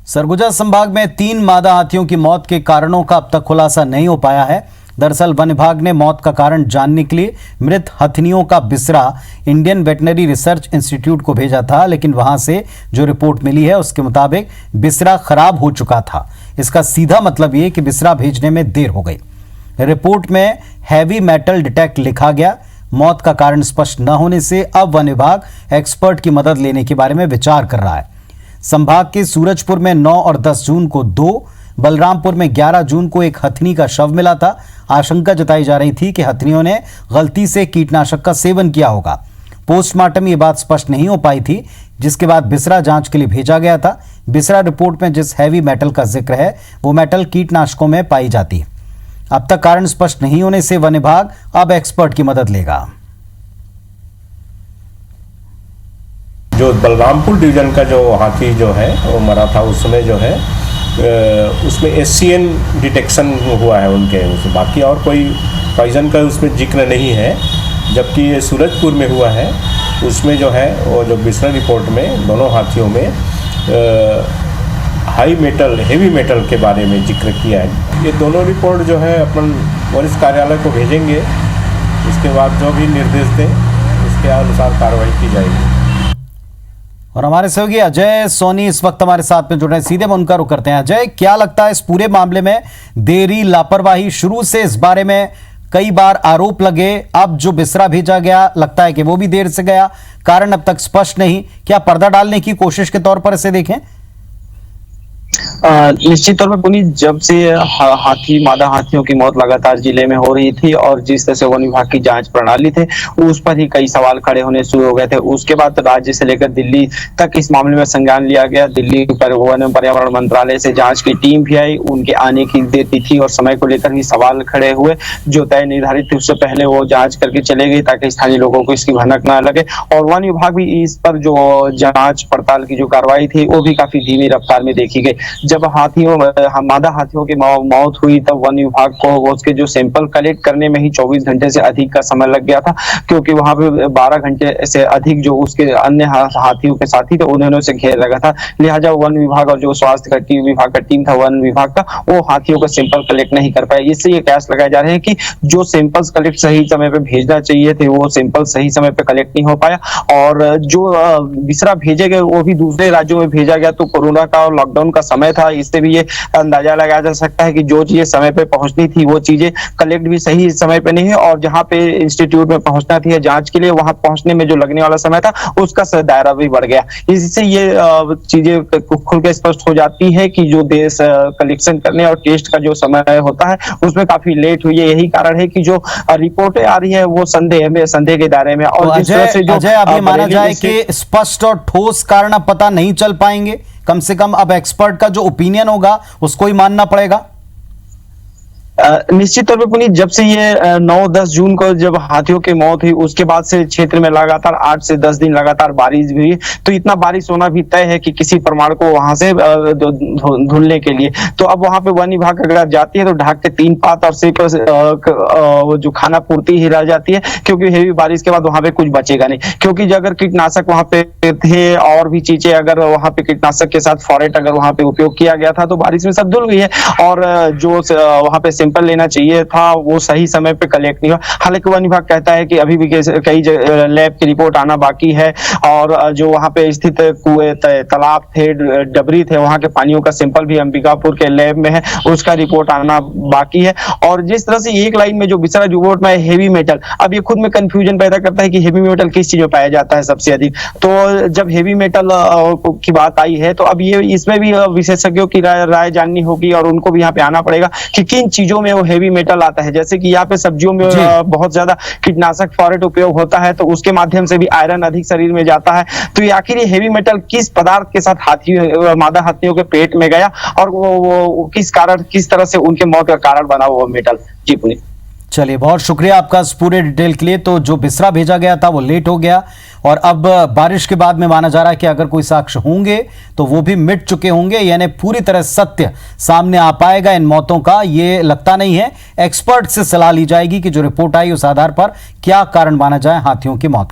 सरगुजा संभाग में 3 मादा हाथियों की मौत के कारणों का अब तक खुलासा नहीं हो पाया है। दरअसल वन विभाग ने मौत का कारण जानने के लिए मृत हथिनियों का बिसरा इंडियन वेटनरी रिसर्च इंस्टीट्यूट को भेजा था, लेकिन वहां से जो रिपोर्ट मिली है उसके मुताबिक बिसरा खराब हो चुका था। इसका सीधा मतलब ये कि बिसरा भेजने में देर हो गई। रिपोर्ट में हैवी मेटल डिटेक्ट लिखा गया। मौत का कारण स्पष्ट न होने से अब वन विभाग एक्सपर्ट की मदद लेने के बारे में विचार कर रहा है। संभाग के सूरजपुर में 9 और 10 जून को 2, बलरामपुर में 11 जून को एक हथिनी का शव मिला था। आशंका जताई जा रही थी कि हथिनियों ने गलती से कीटनाशक का सेवन किया होगा। पोस्टमार्टम में ये बात स्पष्ट नहीं हो पाई थी, जिसके बाद बिसरा जांच के लिए भेजा गया था। बिसरा रिपोर्ट में जिस हैवी मेटल का जिक्र है वो मेटल कीटनाशकों में पाई जाती है। अब तक कारण स्पष्ट नहीं होने से वन विभाग अब एक्सपर्ट की मदद लेगा। जो बलरामपुर डिवीजन का जो हाथी जो है वो मरा था, उसमें जो है उसमें SCN डिटेक्शन हुआ है उनके, उसमें बाकी और कोई पॉइजन का उसमें जिक्र नहीं है। जबकि ये सूरजपुर में हुआ है, उसमें जो है वो जो बिसरा रिपोर्ट में दोनों हाथियों में हेवी मेटल के बारे में जिक्र किया है। ये दोनों रिपोर्ट जो है अपन वरिष्ठ कार्यालय को भेजेंगे। इसके बाद जो भी निर्देश दें उसके अनुसार कार्रवाई की जाएगी। और हमारे सहयोगी अजय सोनी इस वक्त हमारे साथ में जुड़ रहे हैं। सीधे हम उनका रुख करते हैं। अजय, क्या लगता है इस पूरे मामले में देरी, लापरवाही? शुरू से इस बारे में कई बार आरोप लगे, अब जो बिसरा भेजा गया लगता है कि वो भी देर से गया, कारण अब तक स्पष्ट नहीं। क्या पर्दा डालने की कोशिश के तौर पर इसे देखें? निश्चित तौर पर पुनीत, जब से मादा हाथियों की मौत लगातार जिले में हो रही थी और जिस तरह से वन विभाग की जांच प्रणाली थे उस पर ही कई सवाल खड़े होने शुरू हो गए थे। उसके बाद राज्य से लेकर दिल्ली तक इस मामले में संज्ञान लिया गया। दिल्ली पर वन पर्यावरण मंत्रालय से जांच की टीम भी आई। उनके आने की तिथि और समय को लेकर भी सवाल खड़े हुए। जो तय निर्धारित थी उससे पहले वो जांच करके चले गई ताकि स्थानीय लोगों को इसकी भनक न लगे। और वन विभाग भी इस पर जो जांच पड़ताल की जो कार्रवाई थी वो भी काफी धीमी रफ्तार में देखी गई। जब मादा हाथियों की मौत हुई तब वन विभाग को उसके जो सैंपल कलेक्ट करने में ही 24 घंटे से अधिक का समय लग गया था, क्योंकि वहां पे 12 घंटे से अधिक जो उसके अन्य हाथियों के साथी थे उन्होंने उसे घेर रखा था। लिहाजा वन विभाग और जो स्वास्थ्य विभाग का टीम था वन विभाग का, वो हाथियों का सैंपल कलेक्ट नहीं कर पाया। इससे ये कयास लगाए जा रहे हैं कि जो सैंपल्स कलेक्ट सही समय पे भेजना चाहिए थे वो सैंपल सही समय पे कलेक्ट नहीं हो पाया। और जो बिसरा भेजे गए वो भी दूसरे राज्यों में भेजा गया, तो कोरोना का और लॉकडाउन का समय था। इससे भी ये अंदाजा लगाया जा सकता है कि जो चीजें समय पे पहुंचनी थी वो चीजें कलेक्ट भी सही समय पे नहीं है, और जहां पे इंस्टीट्यूट में पहुंचना थी जांच के लिए वहां पहुंचने में जो लगने वाला समय था उसका दायरा भी बढ़ गया। इससे ये चीजें खुल के स्पष्ट हो जाती है कि जो देश कलेक्शन करने और टेस्ट का जो समय होता है उसमें काफी लेट हुई है। यही कारण है कि जो रिपोर्टें आ रही है वो संदेह के दायरे में। और तो अजय, अब ये माना जाए कि स्पष्ट और ठोस कारण अब पता नहीं चल पाएंगे, कम से कम अब एक्सपर्ट का जो ओपिनियन होगा उसको ही मानना पड़ेगा। निश्चित तौर पे पुनीत, जब से ये 9-10 जून को जब हाथियों की मौत हुई उसके बाद से क्षेत्र में लगातार 8 से 10 दिन लगातार बारिश भी हुई, तो इतना बारिश होना भी तय है कि किसी प्रमाण को वहां से धुलने के लिए तो अब वहां पे वन विभाग अगर जाती है तो ढाक के 3 पात और सिर्फ जो खाना पूर्ति ही रह जाती है, क्योंकि हेवी बारिश के बाद वहां पे कुछ बचेगा नहीं। क्योंकि अगर कीटनाशक वहां पे थे और भी चीजें अगर वहां पे कीटनाशक के साथ फॉरेट अगर वहां पे उपयोग किया गया था तो बारिश में सब धुल गई है। और जो वहां पे सैंपल लेना चाहिए था वो सही समय पे कलेक्ट नहीं हुआ। हालांकि वन विभाग कहता है कि अभी भी कई लैब की रिपोर्ट आना बाकी है, और जो वहां पे स्थित कुएं, तालाब थे, डबरी थे, वहां के पानियों का सैंपल भी अंबिकापुर के लैब में है, उसका रिपोर्ट आना बाकी है। और जिस तरह से एक लाइन में जो बिसरा रिपोर्ट में हेवी मेटल, अब ये खुद में कंफ्यूजन पैदा करता है कि हेवी मेटल किस चीज में पाया जाता है सबसे अधिक। तो जब हेवी मेटल की बात आई है तो अब ये इसमें भी विशेषज्ञों की राय जाननी होगी और उनको भी यहाँ पे आना पड़ेगा कि किन चीजों में वो हेवी मेटल आता है। जैसे कि यहाँ पे सब्जियों में बहुत ज्यादा कीटनाशक फॉरेट उपयोग होता है तो उसके माध्यम से भी आयरन अधिक शरीर में जाता है। तो ये आखिर ये हेवी मेटल किस पदार्थ के साथ मादा हाथियों के पेट में गया और वो किस तरह से उनके मौत का कारण बना वो मेटल। जी पुनीत, चलिए, बहुत शुक्रिया आपका इस पूरे डिटेल के लिए। तो जो बिसरा भेजा गया था वो लेट हो गया और अब बारिश के बाद में माना जा रहा है कि अगर कोई साक्ष्य होंगे तो वो भी मिट चुके होंगे, यानी पूरी तरह सत्य सामने आ पाएगा इन मौतों का ये लगता नहीं है। एक्सपर्ट से सलाह ली जाएगी कि जो रिपोर्ट आई उस आधार पर क्या कारण माना जाए हाथियों की मौत।